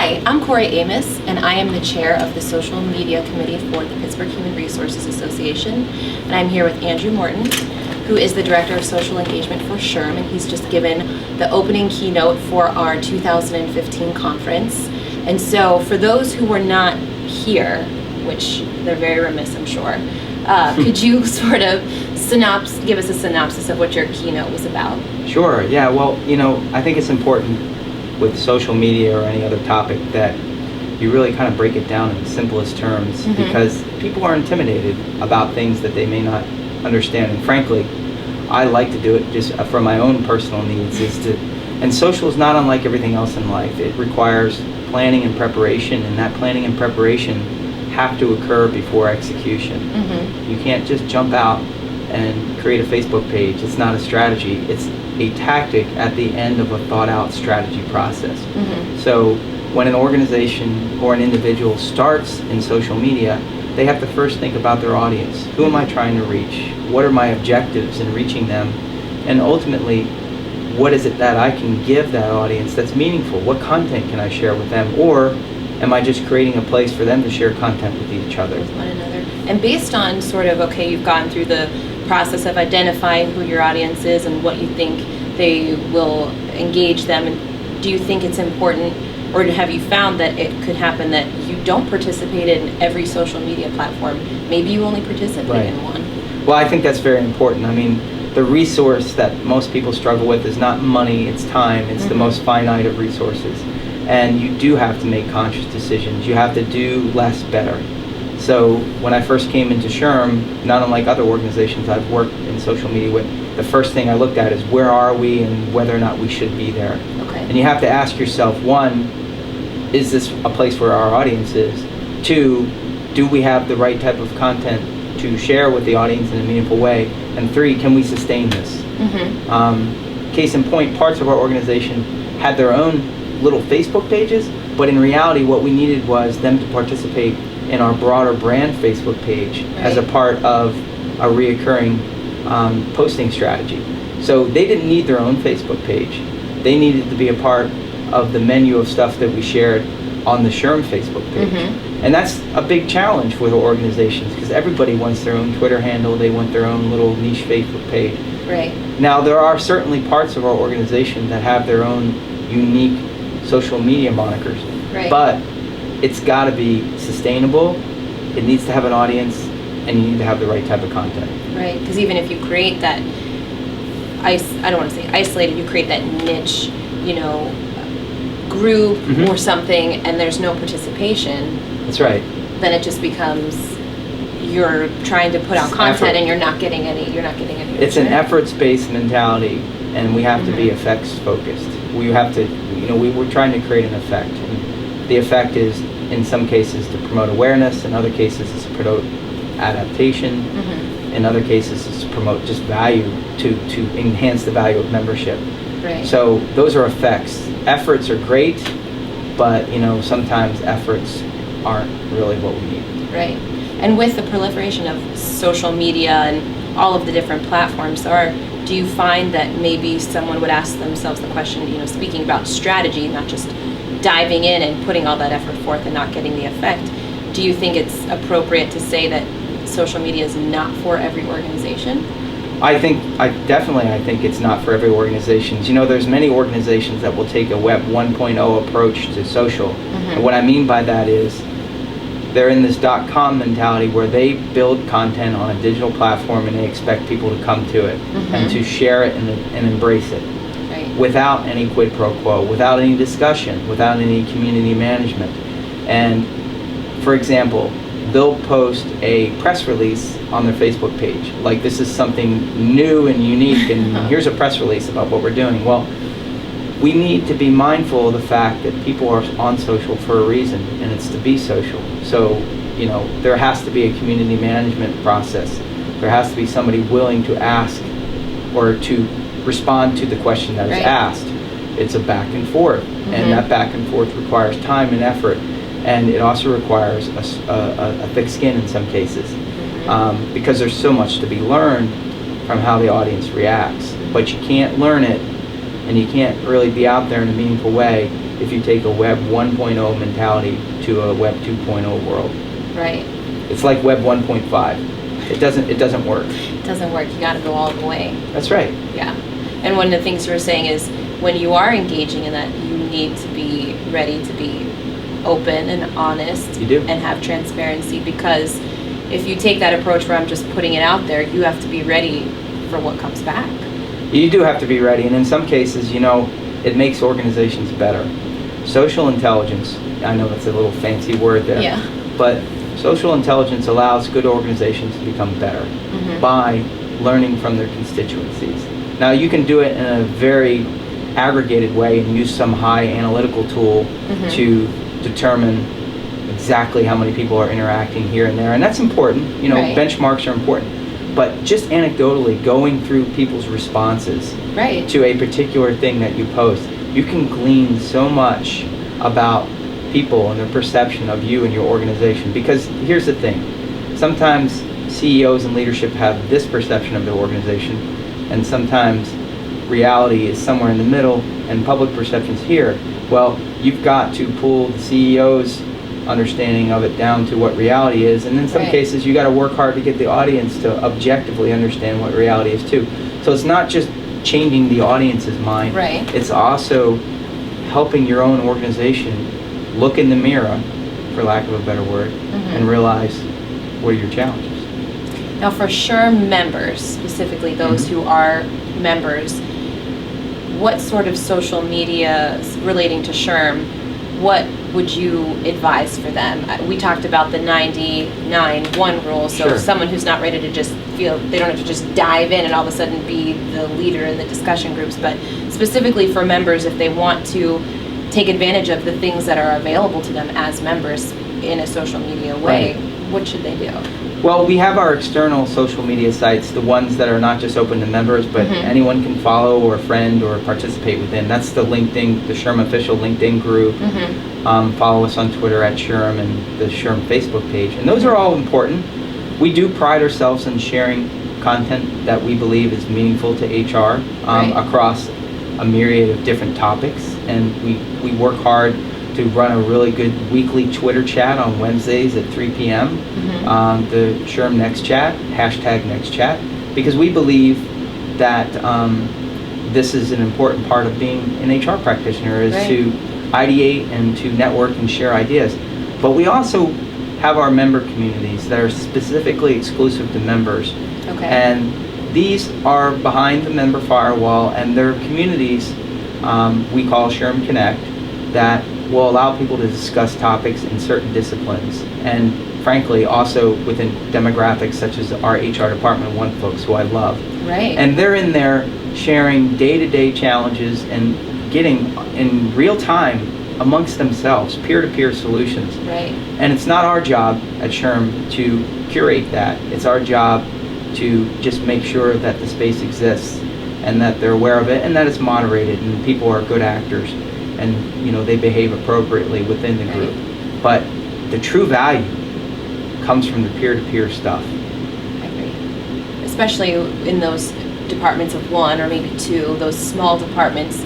Hi, I'm Corey Amos, and I am the chair of the Social Media Committee for the Pittsburgh Human Resources Association. And I'm here with Andrew Morton, who is the Director of Social Engagement for SHRM, and he's just given the opening keynote for our 2015 conference. And so for those who were not here, which they're very remiss, I'm sure, could you sort of give us a synopsis of what your keynote was about? Sure, yeah, well, I think it's important with social media or any other topic that you really kind of break it down in the simplest terms, because people are intimidated about things that they may not understand. And frankly, I like to do it just for my own personal needs. And social is not unlike everything else in life. It requires planning and preparation, and that planning and preparation have to occur before execution. You can't just jump out and create a Facebook page. It's not a strategy. It's a tactic at the end of a thought-out strategy process. So when an organization or an individual starts in social media, they have to first think about their audience. Who am I trying to reach? What are my objectives in reaching them? And ultimately, what is it that I can give that audience that's meaningful? What content can I share with them? Or am I just creating a place for them to share content with each other? With one another. And based on sort of, okay, you've gone through the process of identifying who your audience is and what you think they will engage them, and do you think it's important, or have you found that it could happen that you don't participate in every social media platform? Maybe you only participate in one. Well, I think that's very important. I mean, the resource that most people struggle with is not money, it's time. It's the most finite of resources. And you do have to make conscious decisions. You have to do less better. So when I first came into SHRM, not unlike other organizations I've worked in social media with, the first thing I looked at is where are we and whether or not we should be there. And you have to ask yourself, one, is this a place where our audience is? Two, do we have the right type of content to share with the audience in a meaningful way? And three, can we sustain this? Case in point, parts of our organization had their own little Facebook pages, but in reality what we needed was them to participate in our broader brand Facebook page as a part of a reoccurring posting strategy. So they didn't need their own Facebook page. They needed to be a part of the menu of stuff that we shared on the SHRM Facebook page. And that's a big challenge for the organizations, because everybody wants their own Twitter handle, they want their own little niche Facebook page. Now there are certainly parts of our organization that have their own unique social media monikers, but it's got to be sustainable, it needs to have an audience, and you need to have the right type of content. Because even if you create that, I don't want to say isolated, you create that niche, group or something, and there's no participation. That's right. Then it just becomes you're trying to put out content and you're not getting any. It's an efforts-based mentality, and we have to be effects-focused. We have to, we're trying to create an effect, and the effect is, in some cases, to promote awareness. In other cases, it's to promote adaptation. In other cases, it's to promote just value, to enhance the value of membership. So those are effects. Efforts are great, but sometimes efforts aren't really what we need. And with the proliferation of social media and all of the different platforms do you find that maybe someone would ask themselves the question, speaking about strategy, not just diving in and putting all that effort forth and not getting the effect, do you think it's appropriate to say that social media is not for every organization? I think it's not for every organization. There's many organizations that will take a Web 1.0 approach to social. And what I mean by that is they're in this .com mentality where they build content on a digital platform and they expect people to come to it and to share it and embrace it without any quid pro quo, without any discussion, without any community management. And for example, they'll post a press release on their Facebook page. Like, this is something new and unique, and here's a press release about what we're doing. Well, we need to be mindful of the fact that people are on social for a reason, and it's to be social. So, there has to be a community management process. There has to be somebody willing to ask or to respond to the question that is asked. It's a back and forth, and that back and forth requires time and effort. And it also requires a thick skin in some cases, because there's so much to be learned from how the audience reacts. But you can't learn it, and you can't really be out there in a meaningful way if you take a Web 1.0 mentality to a Web 2.0 world. Right. It's like Web 1.5. It doesn't work. It doesn't work. You got to go all the way. That's right. Yeah. And one of the things you were saying is when you are engaging in that, you need to be ready to be open and honest. You do. And have transparency, because if you take that approach where I'm just putting it out there, you have to be ready for what comes back. You do have to be ready, and in some cases, it makes organizations better. Social intelligence, I know that's a little fancy word there, Yeah. but social intelligence allows good organizations to become better by learning from their constituencies. Now, you can do it in a very aggregated way and use some high analytical tool to determine exactly how many people are interacting here and there, and that's important. Right. Benchmarks are important. But just anecdotally going through people's responses Right. to a particular thing that you post, you can glean so much about people and their perception of you and your organization. Because here's the thing, sometimes CEOs and leadership have this perception of their organization, and sometimes reality is somewhere in the middle and public perception's here. Well, you've got to pull the CEO's understanding of it down to what reality is, and in some Right. cases you got to work hard to get the audience to objectively understand what reality is too. So it's not just changing the audience's mind, Right. it's also helping your own organization look in the mirror, for lack of a better word, and realize what are your challenges. Now, for SHRM members, specifically those who are members, what sort of social media relating to SHRM, what would you advise for them? We talked about the 99-1 rule, so Sure. someone who's not ready to just feel, they don't have to just dive in and all of a sudden be the leader in the discussion groups, but specifically for members, if they want to take advantage of the things that are available to them as members in a social media way, what should they do? Well, we have our external social media sites, the ones that are not just open to members, but anyone can follow or friend or participate within. That's the LinkedIn, the SHRM official LinkedIn group. Follow us on Twitter at SHRM and the SHRM Facebook page. And those are all important. We do pride ourselves in sharing content that we believe is meaningful to HR across a myriad of different topics. And we work hard to run a really good weekly Twitter chat on Wednesdays at 3 p.m. The SHRM Next Chat, #NextChat, because we believe that this is an important part of being an HR practitioner, is to ideate and to network and share ideas. But we also have our member communities that are specifically exclusive to members. Okay. And these are behind the member firewall, and they're communities we call SHRM Connect that will allow people to discuss topics in certain disciplines, and frankly also within demographics such as our HR Department 1 folks, who I love. Right. And they're in there sharing day-to-day challenges and getting in real time amongst themselves peer-to-peer solutions. Right. And it's not our job at SHRM to curate that. It's our job to just make sure that the space exists and that they're aware of it and that it's moderated and people are good actors and they behave appropriately within the group. But the true value comes from the peer-to-peer stuff. I agree. Especially in those departments of 1 or maybe 2, those small departments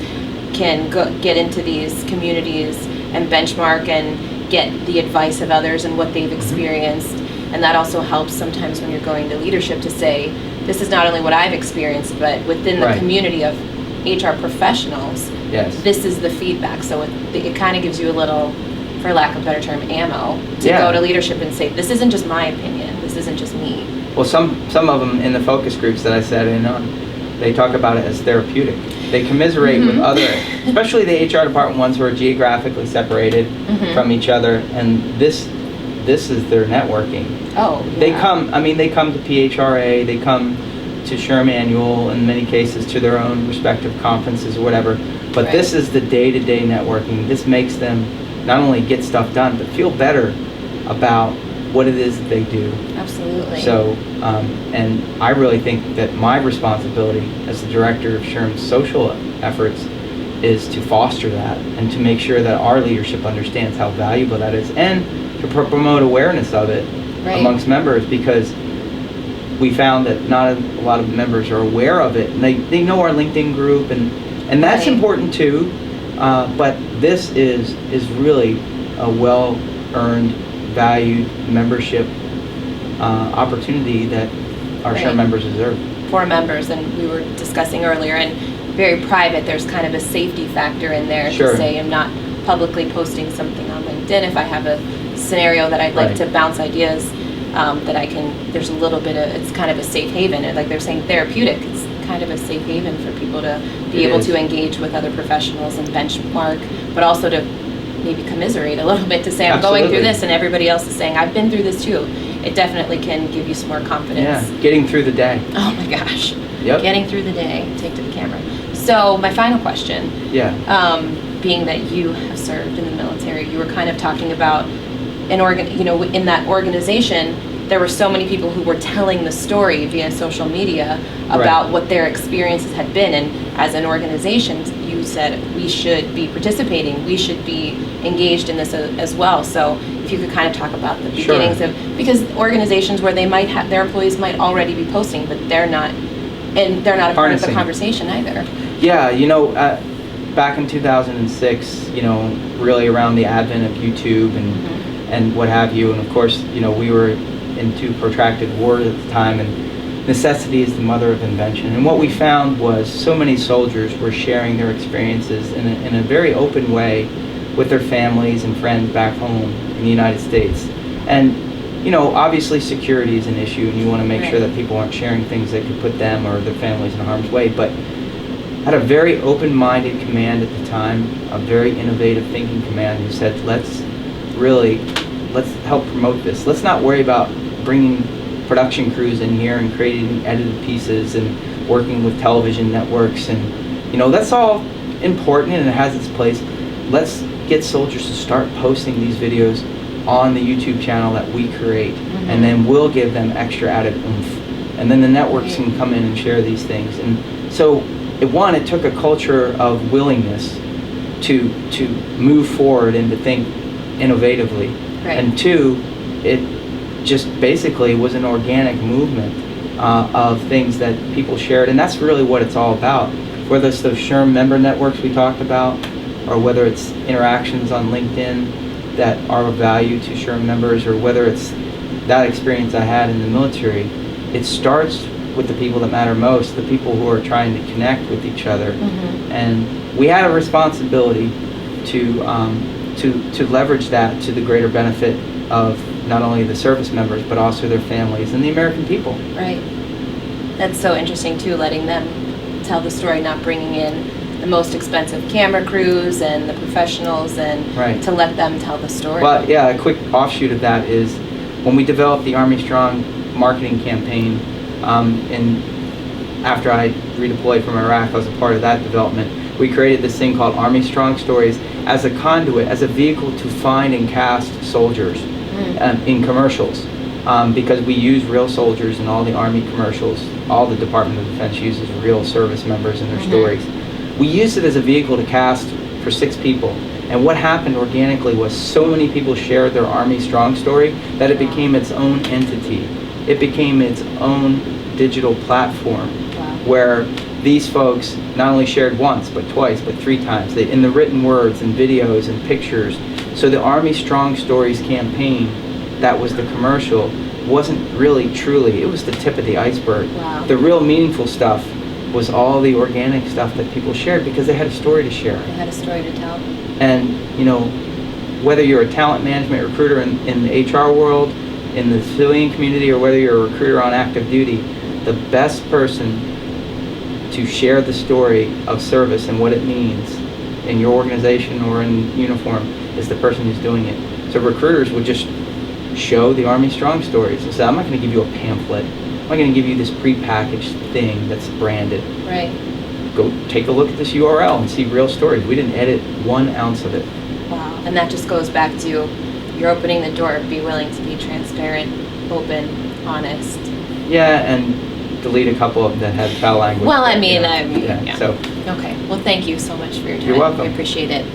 can get into these communities and benchmark and get the advice of others and what they've experienced. And that also helps sometimes when you're going to leadership to say, this is not only what I've experienced, but within the community of HR professionals, this is the feedback. So it kind of gives you a little, for lack of a better term, ammo to go to leadership and say, this isn't just my opinion, this isn't just me. Well, some of them in the focus groups that I sat in on, they talk about it as therapeutic. They commiserate with other, especially the HR department ones who are geographically separated from each other, and this is their networking. Oh, yeah. They come to PHRA, they come to SHRM Annual, in many cases to their own respective conferences or whatever, but this is the day-to-day networking. This makes them not only get stuff done, but feel better about what it is that they do. Absolutely. So, and I really think that my responsibility as the director of SHRM's social efforts is to foster that and to make sure that our leadership understands how valuable that is and to promote awareness of it amongst members, because we found that not a lot of members are aware of it, and they know our LinkedIn group, and that's important too, But this is really a well-earned, valued membership opportunity that our SHRM members deserve. For members, and we were discussing earlier, and very private, there's kind of a safety factor in there Sure. to say I'm not publicly posting something on LinkedIn. If I have a scenario that I'd like to bounce ideas, that I can, there's a little bit of, it's kind of a safe haven, and like they're saying therapeutic, it's kind of a safe haven for people to be able to engage with other professionals and benchmark, but also to maybe commiserate a little bit, to say I'm going through this and everybody else is saying I've been through this too. It definitely can give you some more confidence. Yeah, getting through the day. Oh my gosh. Yep. Getting through the day. Take to the camera. So my final question, being that you have served in the military, you were kind of talking about in that organization, there were so many people who were telling the story via social media about what their experiences had been, and as an organization, you said we should be participating, we should be engaged in this as well. So if you could kind of talk about the beginnings of, because organizations where they might have, their employees might already be posting, but they're not a part of the conversation either. Yeah, back in 2006, really around the advent of YouTube and what have you, and of course, we were into protracted war at the time, and necessity is the mother of invention. And what we found was so many soldiers were sharing their experiences in a very open way with their families and friends back home in the United States. And obviously security is an issue, and you want to make sure that people aren't sharing things that could put them or their families in harm's way. But had a very open-minded command at the time, a very innovative thinking command who said, let's help promote this. Let's not worry about bringing production crews in here and creating edited pieces and working with television networks, and that's all important and it has its place. Let's get soldiers to start posting these videos on the YouTube channel that we create, and then we'll give them extra added oomph, and then the networks can come in and share these things. And so it took a culture of willingness to move forward and to think innovatively, and two, it just basically was an organic movement of things that people shared, and that's really what it's all about. Whether it's those SHRM member networks we talked about, or whether it's interactions on LinkedIn that are of value to SHRM members, or whether it's that experience I had in the military, it starts with the people that matter most, the people who are trying to connect with each other. And we had a responsibility to leverage that to the greater benefit of not only the service members, but also their families and the American people. Right. That's so interesting too, letting them tell the story, not bringing in the most expensive camera crews and the professionals, and to let them tell the story. Well, yeah, a quick offshoot of that is when we developed the Army Strong marketing campaign, and after I redeployed from Iraq, I was a part of that development. We created this thing called Army Strong Stories as a conduit, as a vehicle to find and cast soldiers in commercials, because we use real soldiers in all the Army commercials. All the Department of Defense uses real service members in their stories. We used it as a vehicle to cast for 6 people. And what happened organically was so many people shared their Army Strong story that it became its own entity. It became its own digital platform where these folks not only shared once, but twice, but 3 times, in the written words and videos and pictures. So the Army Strong Stories campaign, that was the commercial, wasn't really truly, it was the tip of the iceberg. The real meaningful stuff was all the organic stuff that people shared because they had a story to share. They had a story to tell. And, whether you're a talent management recruiter in the HR world, in the civilian community, or whether you're a recruiter on active duty, the best person to share the story of service and what it means in your organization or in uniform is the person who's doing it. So recruiters would just show the Army Strong Stories and say, I'm not going to give you a pamphlet. I'm not going to give you this prepackaged thing that's branded. Right. Go take a look at this URL and see real stories. We didn't edit 1 ounce of it. Wow. And that just goes back to you're opening the door, be willing to be transparent, open, honest. Yeah, and delete a couple of them that had foul language. Well, So. Okay. Well, thank you so much for your time. You're welcome. We appreciate it.